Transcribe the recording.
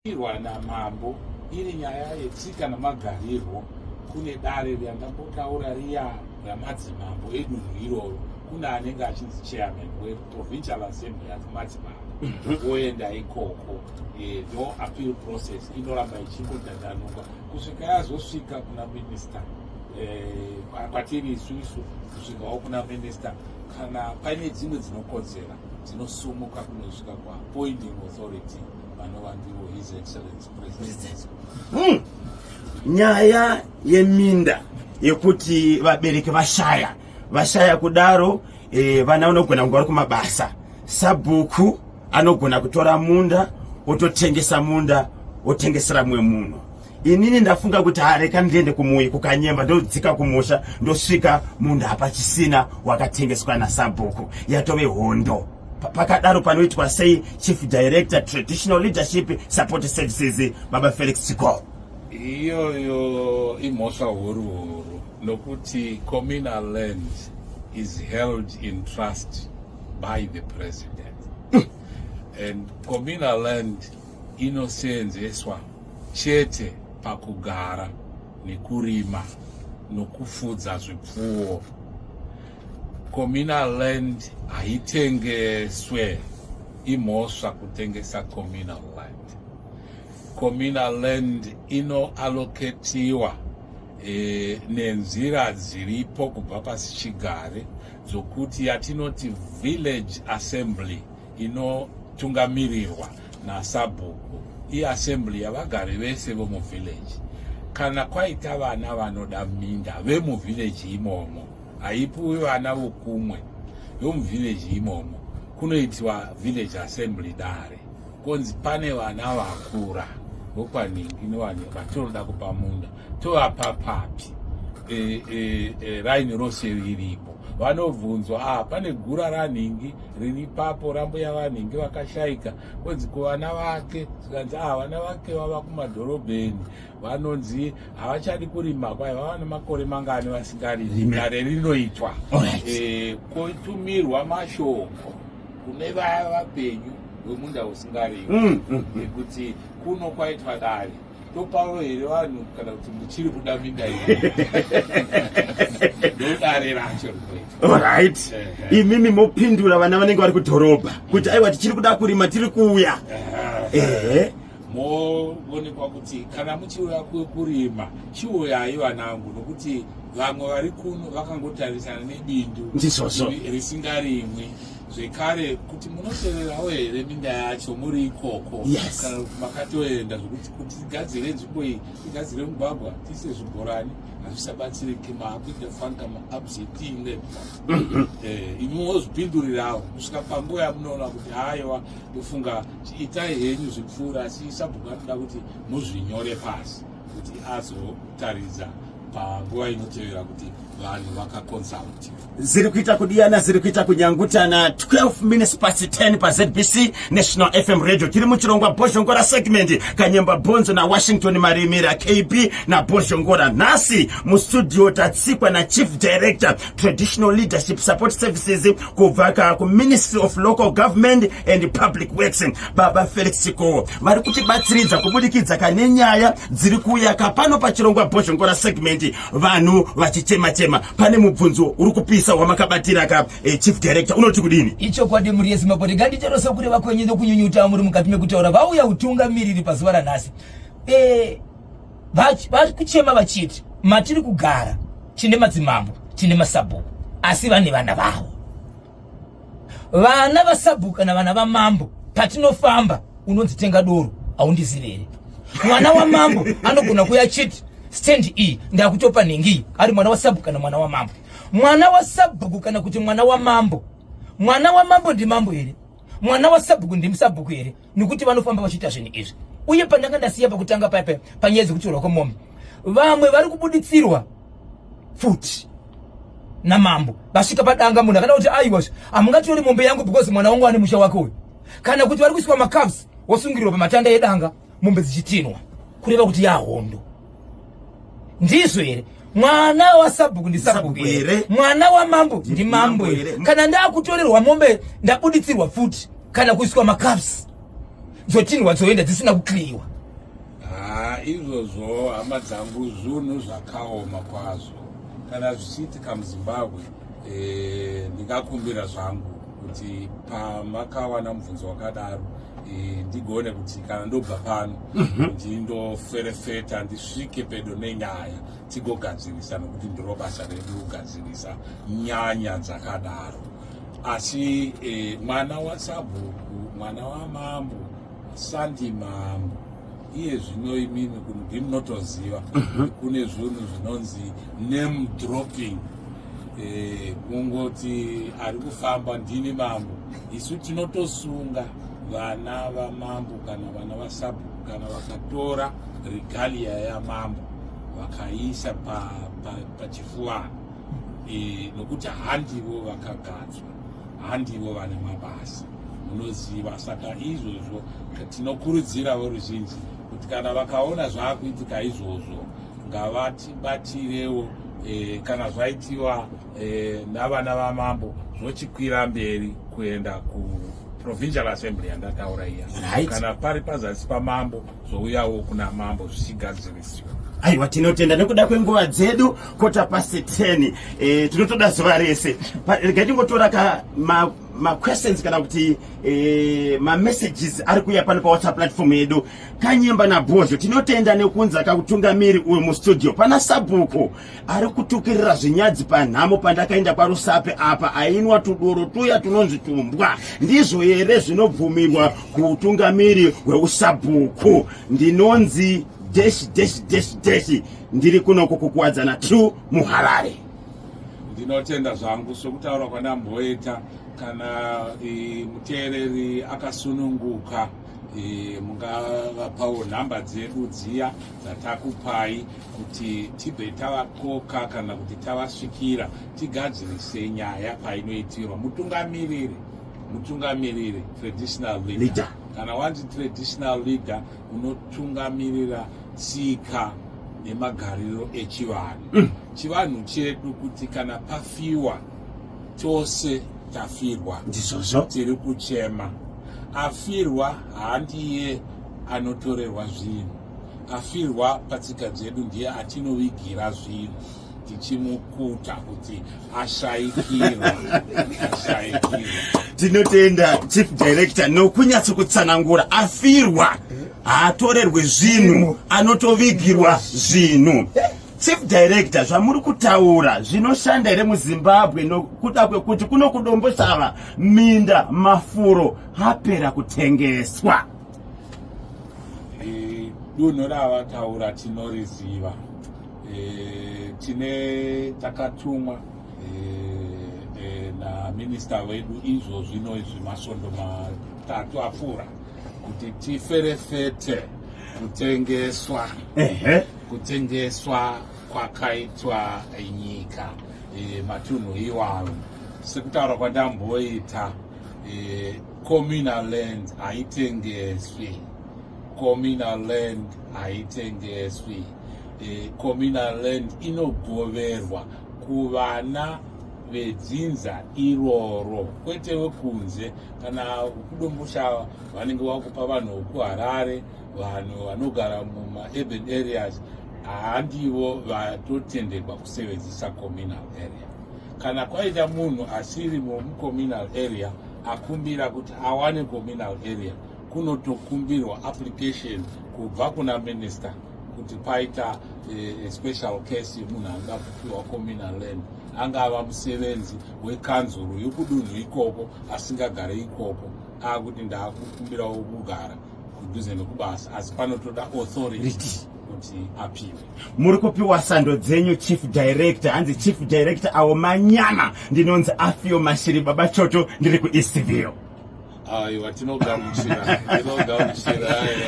irwana mambo iri nyaya yetsika namagariro. Kune dare ryandapotaura riya ramadzimambo edu iroro. Kuna anenge achinzi chairman weprovincial assembly yakumadzimambo oenda ikoko no appeal process inoramba ichingodhadhanuka kusvika yazosvika kuna minister kwatiri isusu kusvikawo kuna minister kana paine dzimwe dzinokodzera dzinosumuka kunosvika kwaappointing authority vanova ndivo his excellency president. Nyaya yeminda yekuti vabereki vashaya kudaro vana vanogona kunga vari kumabasa. Sabhuku anogona kutora munda ototengesa munda otengesera mwe muno. Inini ndafunga kuti hareka ndiende kumuyi kukanyemba ndodzika kumusha ndosvika munda apa chisina wakatengeswa naSabhuku yatove hondo. Pakadaro panoitwa sei Chief Director Traditional Leadership Support Services Baba Felix Chiko. Iyoyo imhosva huru nokuti communal land is held in trust by the president. And communal land inosenzeswa chete pakugara nekurima nokufudza zvipfuwo. Communal land haitengeswe, imhosva kutengesa communal land. Communal land inoallocatiwa nenzira dziripo kubva pasichigare dzokuti yatinoti village assembly inotungamirirwa naSabhuku. Assembly yavagari vese vomuvillage. Kana kwaita vana vanoda minda vemuvillage imomo, haipuwi vana vokumwe vomuvillage imomo, kunoitwa village assembly dare konzi pane vana vakura vokwaningi vatinoda kupa munda tovapa papi raini rose riripo. Vanovhunzwa pane gura ranhingi riri papo rambuya vanhingi vakashaika konzi kuvana vake zikanzi vana vake vava kumadhorobheni vanonzi havachadi kurima kwai vava nemakore mangani vasingarimi. Dare rinoitwa kotumirwa mashoko kune vaya vapenyu wemunda usingarimi kuti kuno kwaitwa dare topawo here vanhu kana kuti muchiri kuda minda here ndodare racho rinoitwa. Alright. Imimi mopindura vana vanenge vari kudhorobha kuti aiwa tichiri kuda kurima tiri kuuya. Moonekwa kuti kana muchiuya kurima chiuyai vanangu nokuti vamwe vari kuno vakangotarisana nebindu risingarimwi. Zvekare kuti munoteverawo here minda yacho muri ikoko kana makatoenda zvokuti kuti tigadzire nzvimbo iyi tigadzire mugwagwa tiise zvibhorani hazvisabatsiriki maakuita fanga maabsetinge imozvipindurirawo kusvika panguva yamunoona kuti haiwa ndofunga itai henyu zvipfuura asi Sabhuku anoda kuti muzvinyore pasi kuti azotaridza panguva inotevera kuti vanhu vakaconsulti. Ziri kuita kudiyana, ziri kuita kunyangutana. 12 minutes past 10 pa ZBC National FM Radio. Tiri muchirongwa Bozhongora segment Kanyemba Bonzo na Washington Marimira KB na Bozhongora. Nasi mu studio tatsikwa na Chief Director Traditional Leadership Support Services kuvaka ku Ministry of Local Government and Public Works Baba Felix Chiko. Vari kutibatsiridza kubudikidza kane nyaya dziri kuuya kapano pa chirongwa Bozhongora segment vanhu vachichema pane mubvunzo uri kupisa wamakabatira ka Chief Director unoti kudini icho kwadi muri yezimapoti gandi chero sokuri vakwenyendo kunyunyuta muri mukati mekutaura vauya utungamiriri pazuva ranhasi kuchema vachiti matiri kugara chine madzimambo chine maSabhuku asi vane vana vavo vana vaSabhuku kana vana vamambo patinofamba unonzi tenga doro haundizivere mwana wamambo anogona kuya chiti stand E ndakutopa nhingi ari mwana waSabhuku kana mwana wamambo. Mwana waSabhuku kana kuti mwana wamambo. Mwana wamambo ndi mambo here. Mwana waSabhuku ndi muSabhuku here. Nikuti vanofamba vachita zvinhu izvi. Uye pandanga ndasiya pakutanga paipa panyezi kutorwa kwemombe. Vamwe vari kubuditsirwa futi na mambo. Vasvika padanga munhu kana kuti aiwa amungatori mombe yangu because mwana wangu ane musha wake uyu. Kana kuti vari kuiswa macalves wosungirirwa pamatanda edanga mombe dzichitinwa. Kureva kuti yahondo. Ndizvo here mwana waSabhuku ndi Sabhuku here mwana wamambo ndi mambo here kana ndakutorerwa mombe ndabuditsirwa futi kana kuiswa macalves dzotinwa dzoenda dzisina kukliwa Izvozvo hama dzangu zvinhu zvakaoma kwazvo. Kana zvichiitika muZimbabwe, ndingakumbira zvangu kuti pamakawana mubvunzo wakadaro ndigone kuti kana ndobva pano ndindoferefeta ndisvike pedo nenyaya tigogadzirisa, nokuti ndiro basa redu kugadzirisa nyanya dzakadaro. Asi mwana waSabhuku, mwana waMambo, Sandi Mambo, iye zvino imimi ndimunotoziva kune zvinhu zvinonzi name dropping, kungoti ari kufamba ndini mambo. Isu tinotosunga vana vaMambo kana vana vaSabhuku kana vakatora regalia yaMambo vakaisa pachifuva, nokuti handivo vakagadzwa, handivo vane mabasa, munoziva. Saka izvozvo tinokurudzira voruzhinji kuti kana vakaona zvaakuitika izvozvo ngavatibatirewo, kana zvaitiwa navana vaMambo zvochikwira mberi kuenda kuProvincial Assembly yandataura iya, kana pari pazasi paMambo zvouyawo kuna Mambo zvichigadzirisiwa. Aiwa, tinotenda nekuda kwenguva dzedu 10:15 tinotoda zuva rese. Regai tingotora ma-questions kana kuti ma-messages ari kuuya pano paWhatsApp platform yedu. Kanyemba naBhozho, tinotenda nekunza kakutungamiri uyu mustudio. Pana Sabhuku ari kutukirira zvinyadzi panhamo pandakaenda kwaRusape apa, ainwa tudoro tuya tunonzi tumbwa. Ndizvo here zvinobvumirwa kuutungamiri hweUSabhuku. Ndinonzi -- ndiri kuno kukukwadzana tu muHarare. Ndinotenda zvangu sokutaura kwandamboita. Kana muteereri akasununguka, mungavapawo nhamba dzedu dziya dzatakupai kuti tibve tavakoka kana kuti tavasvikira tigadzirise nyaya painoitirwa. Mutungamiriri traditional leader. Kana wanzi traditional leader unotungamirira tsika nemagariro echivanhu. Chivanhu chedu kuti kana pafiwa tose tafirwa, ndizvozvo tiri kuchema. Afirwa handiye anotorerwa zvinhu, afirwa patsika dzedu ndiye atinovigira zvinhu tichimukuta kuti ashayikirwa. Tinotenda Chief Director nokunyatso kutsanangura. Afirwa haatorerwe zvinhu, anotovigirwa zvinhu. Chief Director, zvamuri kutaura zvinoshanda here muZimbabwe nokuda kwekuti kuno kudombosava minda mafuro hapera kutengeswa? Dunhu ravataura tinoriziva. Takatumwa naminista wedu izvo zvino izvi masvondo 3 apfuura kuti tiferefete kutengeswa kwakaitwa nyika matunhu iwayo. Sekutaura kwandamboita, communal land haitengeswi, communal land haitengeswi. Communal land inogoverwa kuvana vedzinza iroro, kwete wekunze. Kana kudombosha vanenge vakupa vanhu vekuHarare, vanhu vanogara muma-urban areas, handivo vatotenderwa kusevenzesa communal area. Kana kwaita munhu asiri mucommunal area akumbira kuti awane communal area, kunotokumbirwa application kubva kuna minister kuti paita special case munhu angada kupiwa communal land, angava musevenzi wekanzuru yekudunhu ikoko asingagare ikoko, akuti ndakukumbirawo kugara kudhuze nekubasa, asi panotoda authority kuti apiwe. Muri kupiwa sando dzenyu Chief Director. Hanzi Chief Director awo manyana. Ndinonzi Afio Mashiri Baba Choto, ndiri kuEastville. Aiwa, tinogamuchira.